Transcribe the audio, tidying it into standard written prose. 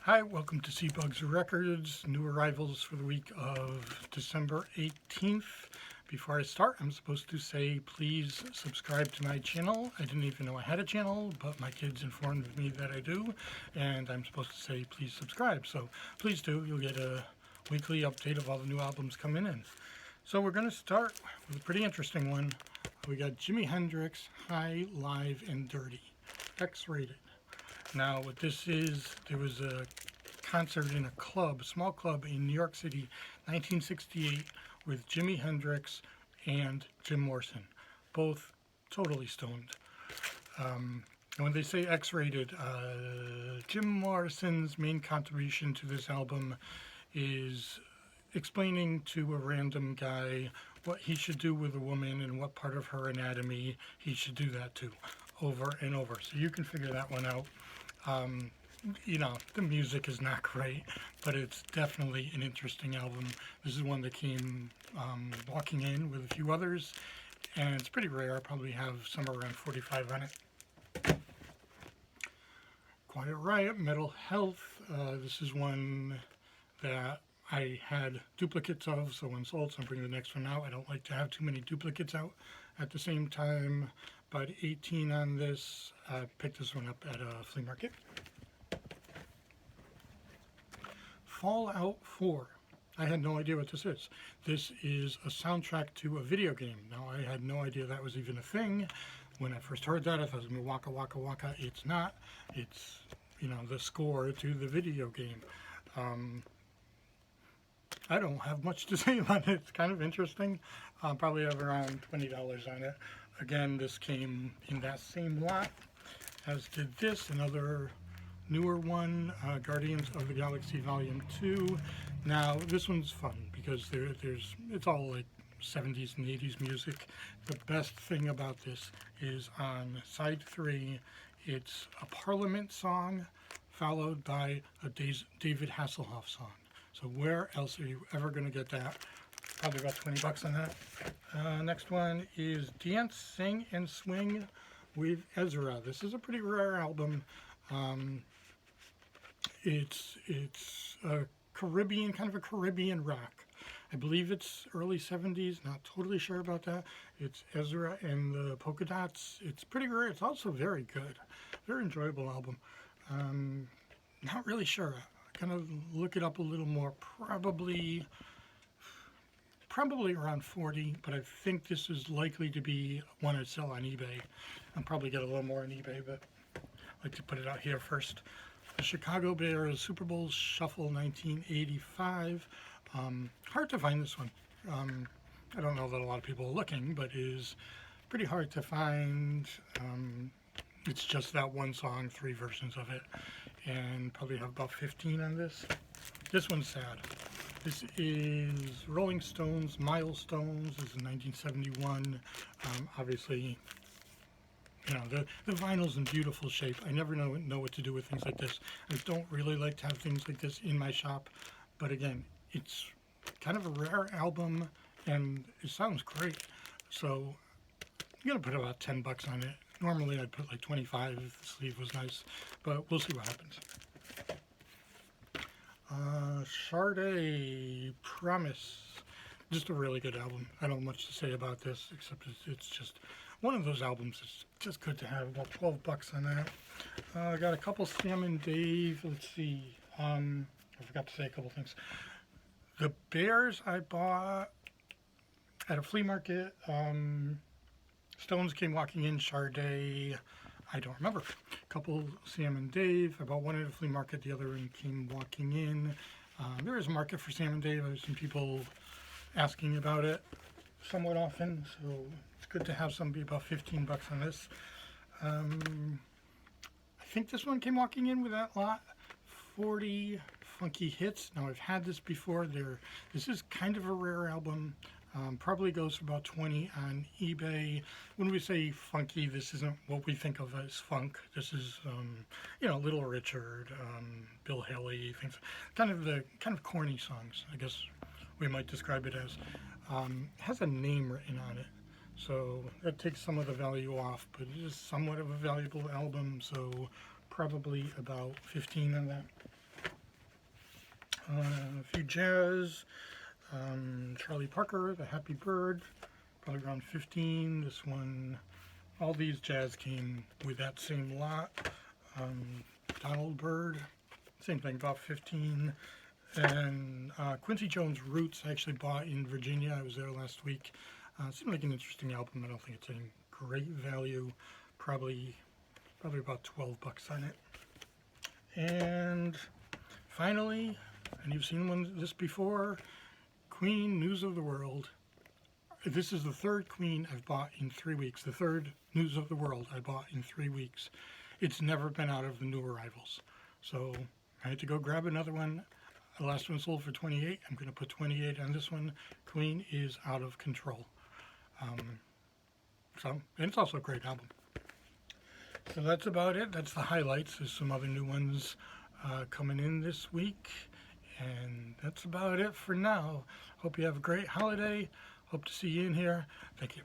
Hi, welcome to CBug's Records, new arrivals for the week of December 18th. Before I start, I'm supposed to say please subscribe to my channel. I didn't even know I had a channel, but my kids informed me that I do, and I'm supposed to say please subscribe. So please do. You'll get a weekly update of all the new albums coming in. So we're going to start with a pretty interesting one. We got Jimi Hendrix, High, Live, and Dirty, X-rated. Now, what this is, there was a concert in a club, a small club in New York City, 1968, with Jimi Hendrix and Jim Morrison, both totally stoned. And when they say X-rated, Jim Morrison's main contribution to this album is explaining to a random guy what he should do with a woman and what part of her anatomy he should do that to, over and over. So you can figure that one out. The music is not great, but it's definitely an interesting album. This is one that came walking in with a few others, and it's pretty rare. I probably have somewhere around 45 on it. Quiet Riot, Metal Health. This is one that I had duplicates of, so when sold, so I'm bringing the next one out. I don't like to have too many duplicates out at the same time. About 18 on this. I picked this one up at a flea market. Fallout 4. I had no idea what this is. This is a soundtrack to a video game. Now, I had no idea that was even a thing. When I first heard that, I thought it was going to be Waka Waka Waka. It's not. It's, the score to the video game. I don't have much to say about it. It's kind of interesting. Probably have around $20 on it. Again, this came in that same lot as did this, another newer one, Guardians of the Galaxy Volume 2. Now, this one's fun because it's all like 70s and 80s music. The best thing about this is on side 3, it's a Parliament song followed by a David Hasselhoff song. So where else are you ever going to get that? Probably about 20 bucks on that. Next one is Dance, Sing, and Swing with Ezra. This is a pretty rare album. It's a Caribbean, kind of a Caribbean rock. I believe it's early 70s, not totally sure about that. It's Ezra and the Polka Dots. It's pretty rare. It's also very good. Very enjoyable album. Not really sure. Kind of look it up a little more. Probably around 40, but I think this is likely to be one I'd sell on eBay. I'll probably get a little more on eBay, but I'd like to put it out here first. The Chicago Bears Super Bowl Shuffle 1985. Hard to find this one. I don't know that a lot of people are looking, but it is pretty hard to find. It's just that one song, 3 versions of it, and probably have about 15 on this. This one's sad. This is Rolling Stones, Milestones. This is 1971. Obviously, the vinyl's in beautiful shape. I never know what to do with things like this. I don't really like to have things like this in my shop, but again, it's kind of a rare album, and it sounds great. So I'm gonna put about 10 bucks on it. Normally I'd put like 25 if the sleeve was nice, but we'll see what happens. Sade, Promise. Just a really good album. I don't have much to say about this, except it's just one of those albums that's just good to have. About 12 bucks on that. I got a couple Sam and Dave. Let's see. I forgot to say a couple things. The Bears I bought at a flea market. Stones Came Walking In, Sade, I don't remember. A couple Sam and Dave. I bought one at a flea market, the other one came walking in. There is a market for Sam and Dave. There's some people asking about it somewhat often, so it's good to have somebody about 15 bucks on this. I think this one came walking in with that lot. 40 Funky Hits. Now I've had this before. This is kind of a rare album. Probably goes for about 20 on eBay. When we say funky, this isn't what we think of as funk. This is, Little Richard, Bill Haley, things, kind of corny songs, I guess we might describe it as. Has a name written on it, so that takes some of the value off, but it is somewhat of a valuable album, so probably about 15 on that. A few jazz. Charlie Parker, The Happy Bird, probably around 15. This one, all these jazz came with that same lot. Donald Byrd, same thing, about 15. And Quincy Jones Roots I actually bought in Virginia. I was there last week. Seemed like an interesting album. I don't think it's any great value. Probably about 12 bucks on it. And finally, and you've seen this before, Queen News of the World. This is the third Queen I've bought in 3 weeks. The third News of the World I bought in 3 weeks. It's never been out of the new arrivals. So I had to go grab another one. The last one sold for 28. I'm going to put 28 on this one. Queen is out of control. And it's also a great album. So that's about it. That's the highlights. There's some other new ones coming in this week. And that's about it for now. Hope you have a great holiday. Hope to see you in here. Thank you.